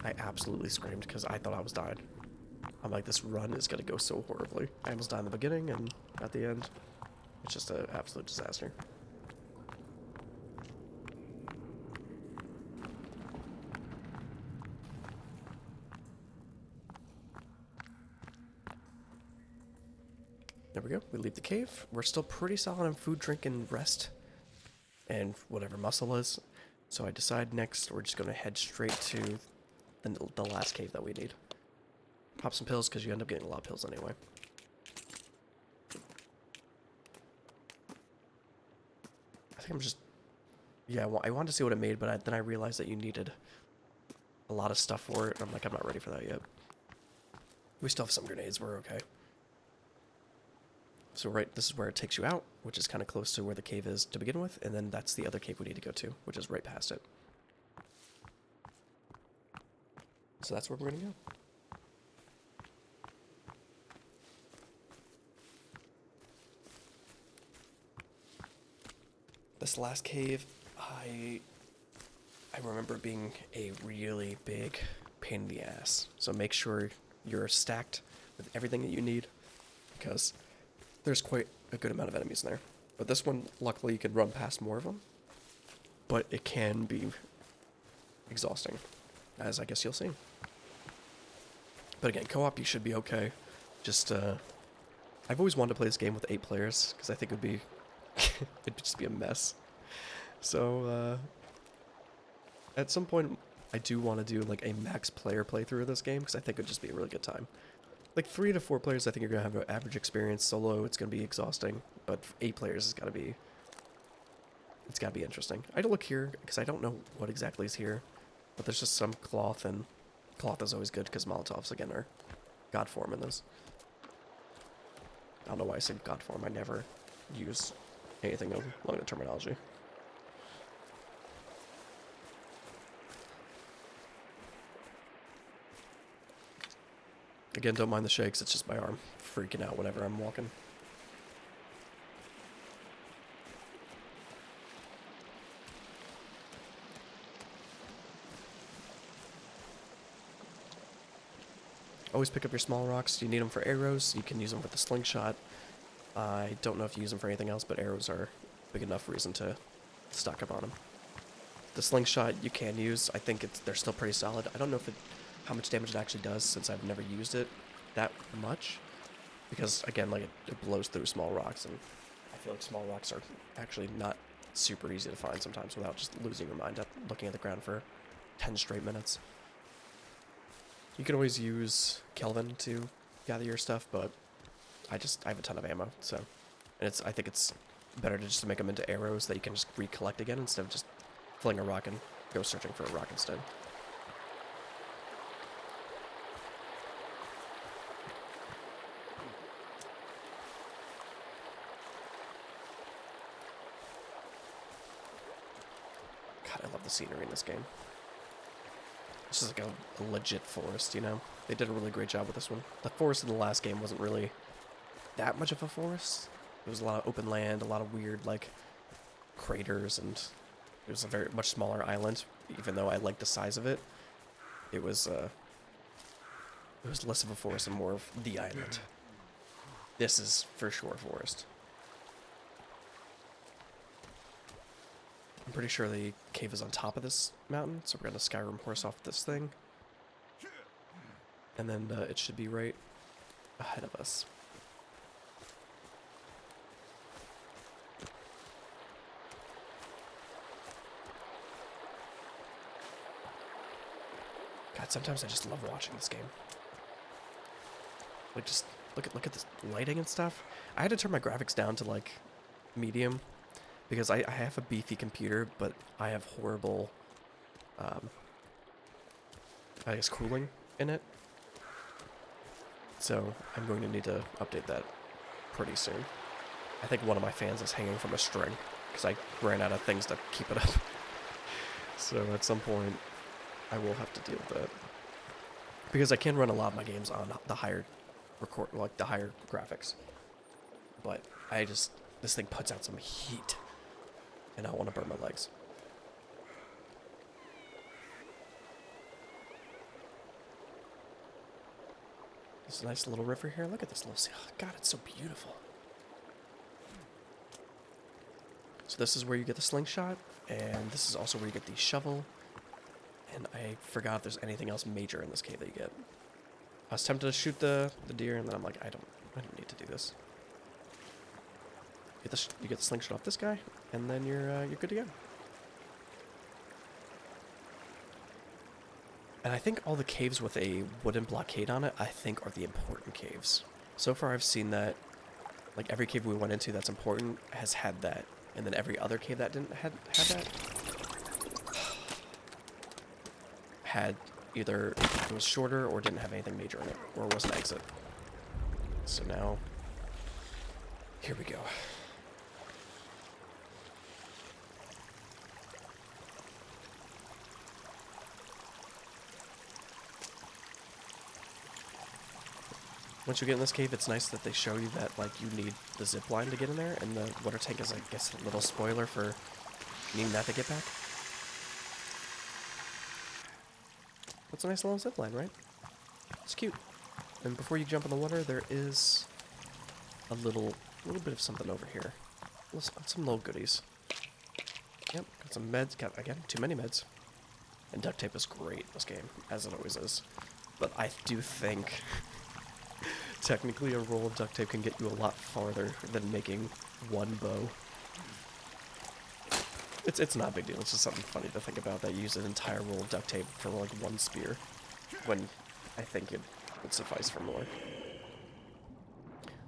I absolutely screamed because I thought I was dying. I'm like, this run is gonna go so horribly. I almost died in the beginning, and at the end, it's just an absolute disaster. There we go. We leave the cave. We're still pretty solid on food, drink, and rest. And whatever muscle is. So I decide next we're just going to head straight to the last cave that we need. Pop some pills because you end up getting a lot of pills anyway. I think I'm just... Yeah, I wanted to see what it made, but then I realized that you needed a lot of stuff for it. I'm like, I'm not ready for that yet. We still have some grenades. We're okay. So this is where it takes you out, which is kind of close to where the cave is to begin with, and then that's the other cave we need to go to, which is right past it. So that's where we're gonna go. This last cave, I remember it being a really big pain in the ass. So make sure you're stacked with everything that you need, because there's quite a good amount of enemies in there. But this one, luckily, you can run past more of them. But it can be exhausting, as I guess you'll see. But again, co-op, you should be okay. Just, I've always wanted to play this game with 8 players, because I think it would be, it'd just be a mess. So, at some point, I do want to do, like, a max player playthrough of this game, because I think it would just be a really good time. Like, 3 to 4 players, I think you're going to have an average experience. Solo, it's going to be exhausting, but 8 players, it's got to be interesting. I had to look here, because I don't know what exactly is here, but there's just some cloth, and cloth is always good, because Molotovs, again, are god form in this. I don't know why I said god form. I never use anything along the terminology. Again, don't mind the shakes, it's just my arm freaking out whenever I'm walking. Always pick up your small rocks. You need them for arrows. You can use them with the slingshot. I don't know if you use them for anything else, but arrows are big enough reason to stock up on them. The slingshot you can use. I think they're still pretty solid. I don't know how much damage it actually does, since I've never used it that much. Because, again, like, it blows through small rocks, and I feel like small rocks are actually not super easy to find sometimes without just losing your mind looking at the ground for 10 straight minutes. You can always use Kelvin to gather your stuff, but I have a ton of ammo, so. And I think it's better to just make them into arrows that you can just recollect again, instead of just fling a rock and go searching for a rock instead. God, I love the scenery in this game. This is like a legit forest, you know? They did a really great job with this one. The forest in the last game wasn't really that much of a forest. It was a lot of open land, a lot of weird, like, craters, and it was a very much smaller island. Even though I liked the size of it, it was less of a forest and more of the island. This is for sure a forest. I'm pretty sure the cave is on top of this mountain, so we're gonna Skyrim horse off this thing. And then it should be right ahead of us. God, sometimes I just love watching this game. Like, just look at this lighting and stuff. I had to turn my graphics down to, like, medium, because I have a beefy computer, but I have horrible, I guess, cooling in it. So I'm going to need to update that pretty soon. I think one of my fans is hanging from a string, because I ran out of things to keep it up. So at some point, I will have to deal with that. Because I can run a lot of my games on the higher the higher graphics. But this thing puts out some heat, and I want to burn my legs. This is a nice little river here. Look at this little sea. Oh, God, it's so beautiful. So this is where you get the slingshot, and this is also where you get the shovel. And I forgot if there's anything else major in this cave that you get. I was tempted to shoot the deer, and then I'm like, I don't need to do this. You get the slingshot off this guy, and then you're good to go. And I think all the caves with a wooden blockade on it, I think, are the important caves. So far I've seen that, like, every cave we went into that's important has had that. And then every other cave that didn't had that had either it was shorter or didn't have anything major in it, or was an exit. So now Here we go. Once you get in this cave, it's nice that they show you that, like, you need the zip line to get in there, and the water tank is, I guess, a little spoiler for needing that to get back. That's a nice little zip line, right? It's cute. And before you jump in the water, there is a little bit of something over here. Some little goodies. Yep, got some meds. Got, again, too many meds. And duct tape is great in this game, as it always is. But I do think technically a roll of duct tape can get you a lot farther than making one bow. It's not a big deal. It's just something funny to think about that you use an entire roll of duct tape for like one spear, when I think it would suffice for more.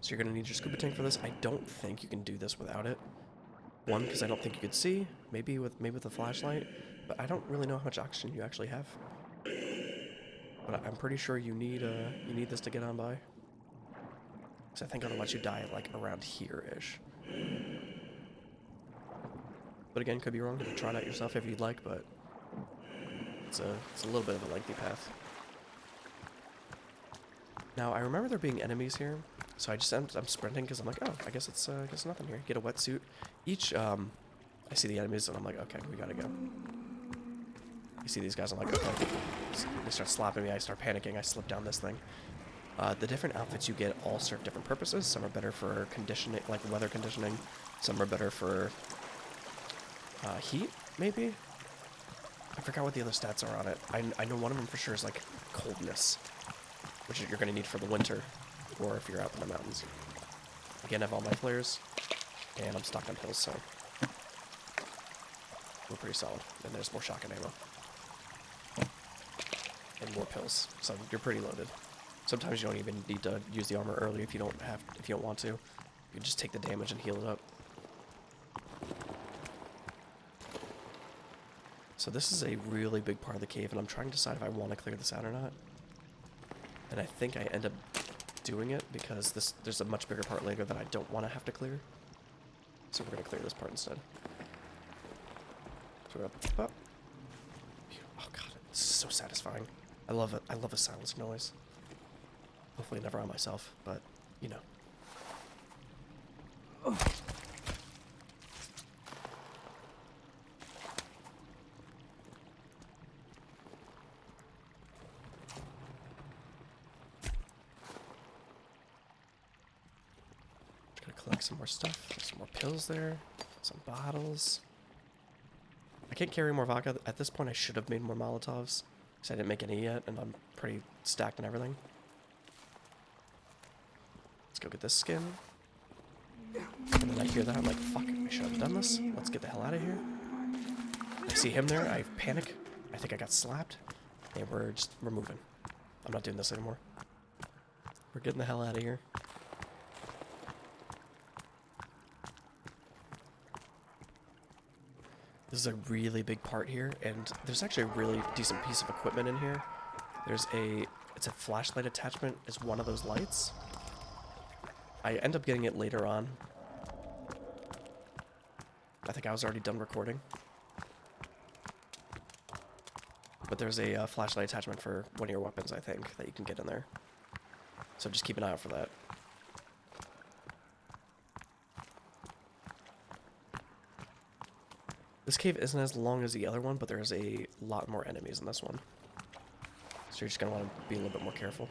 So you're gonna need your scuba tank for this. I don't think you can do this without it. One, because I don't think you could see. Maybe with a flashlight, but I don't really know how much oxygen you actually have. But I'm pretty sure you need this to get on by. Because I think otherwise you die like around here-ish. But again, could be wrong. You can try it out yourself if you'd like, but it's a little bit of a lengthy path. Now I remember there being enemies here, so I'm sprinting because I'm like, oh, I guess it's nothing here. Get a wetsuit. Each I see the enemies and I'm like, okay, we gotta go. You see these guys, I'm like, okay. They start slapping me. I start panicking. I slip down this thing. The different outfits you get all serve different purposes. Some are better for conditioning, like weather conditioning. Some are better for heat, maybe? I forgot what the other stats are on it. I know one of them for sure is like coldness, which you're going to need for the winter, or if you're out in the mountains. Again, I have all my flares, and I'm stuck on pills, so we're pretty solid. And there's more shotgun ammo. And more pills, so you're pretty loaded. Sometimes you don't even need to use the armor early if you don't want to. You can just take the damage and heal it up. So this is a really big part of the cave, and I'm trying to decide if I want to clear this out or not. And I think I end up doing it because there's a much bigger part later that I don't want to have to clear. So we're going to clear this part instead. So we're going to up. Oh god, it's so satisfying. I love it. I love a silence noise. Hopefully never on myself, but you know. Oh. Collect some more stuff. There's some more pills there. Some bottles. I can't carry more vodka. At this point, I should have made more Molotovs. Because I didn't make any yet, and I'm pretty stacked and everything. Let's go get this skin. And then I hear that, I'm like, fuck, I should have done this. Let's get the hell out of here. I see him there. I panic. I think I got slapped. And we're moving. I'm not doing this anymore. We're getting the hell out of here. This is a really big part here, and there's actually a really decent piece of equipment in here. It's a flashlight attachment is one of those lights. I end up getting it later on. I think I was already done recording. But there's a flashlight attachment for one of your weapons, I think, that you can get in there. So just keep an eye out for that. This cave isn't as long as the other one, but there's a lot more enemies in this one. So you're just going to want to be a little bit more careful.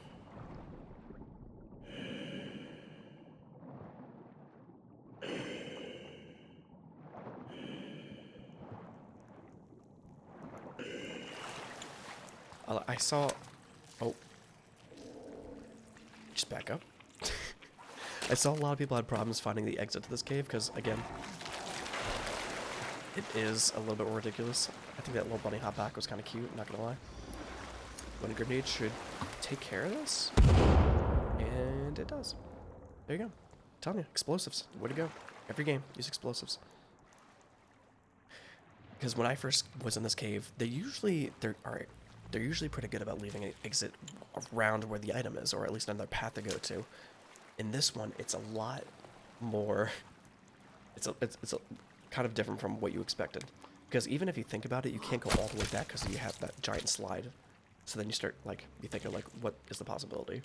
I saw... Oh. Just back up. I saw a lot of people had problems finding the exit to this cave because, again, it is a little bit ridiculous. I think that little bunny hop back was kind of cute, not gonna lie. One grenade should take care of this. And it does. There you go. I'm telling you, explosives. Way to go. Every game, use explosives. Because when I first was in this cave, they're usually pretty good about leaving an exit around where the item is, or at least another path to go to. In this one, it's a lot more. It's a kind of different from what you expected. Because even if you think about it, you can't go all the way back because you have that giant slide. So then you start, like, you think of, like, what is the possibility?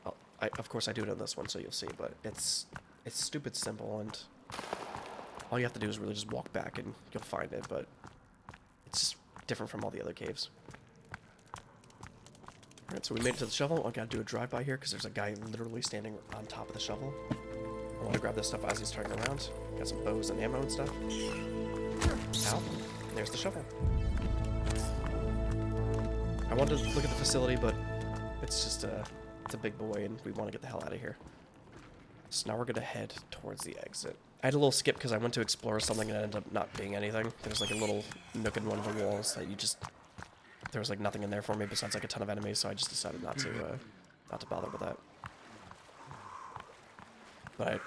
Well, of course I do it on this one, so you'll see, but it's stupid simple, and all you have to do is really just walk back and you'll find it, but it's just different from all the other caves. Alright, so we made it to the shovel. I gotta do a drive-by here because there's a guy literally standing on top of the shovel. I want to grab this stuff as he's turning around. Got some bows and ammo and stuff. Ow. There's the shovel. I wanted to look at the facility, but it's just it's a big boy and we want to get the hell out of here. So now we're gonna head towards the exit. I had a little skip because I went to explore something and it ended up not being anything. There's like a little nook in one of the walls that you just... There was like nothing in there for me besides like a ton of enemies, so I just decided not to bother with that. But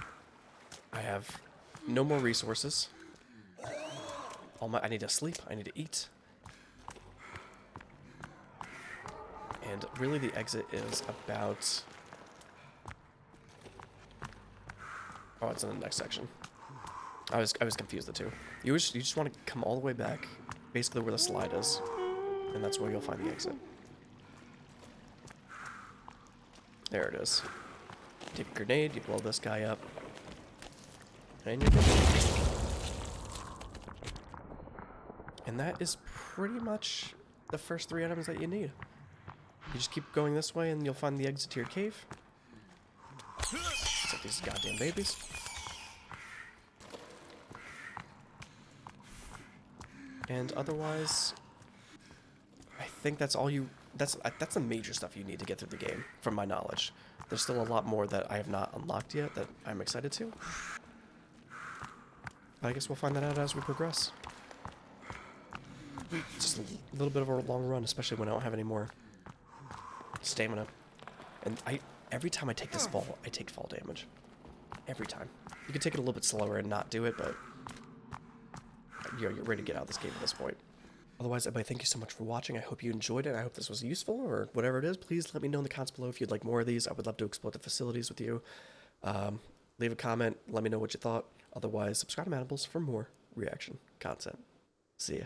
I have no more resources. I need to sleep, I need to eat. And really the exit is about... Oh, it's in the next section. I was confused the two. You just want to come all the way back, basically where the slide is, and that's where you'll find the exit. There it is. Take a grenade, you blow this guy up, and you're good. And that is pretty much the first 3 items that you need. You just keep going this way and you'll find the exit to your cave. Except these goddamn babies. And otherwise, I think that's all you... That's the major stuff you need to get through the game, from my knowledge. There's still a lot more that I have not unlocked yet that I'm excited to. I guess we'll find that out as we progress. It's just a little bit of a long run, especially when I don't have any more stamina. And every time I take this fall, I take fall damage. Every time. You can take it a little bit slower and not do it, but you're ready to get out of this game at this point. Otherwise, everybody, thank you so much for watching. I hope you enjoyed it. I hope this was useful, or whatever it is. Please let me know in the comments below if you'd like more of these. I would love to explore the facilities with you. Leave a comment. Let me know what you thought. Otherwise, subscribe to Manables for more reaction content. See ya.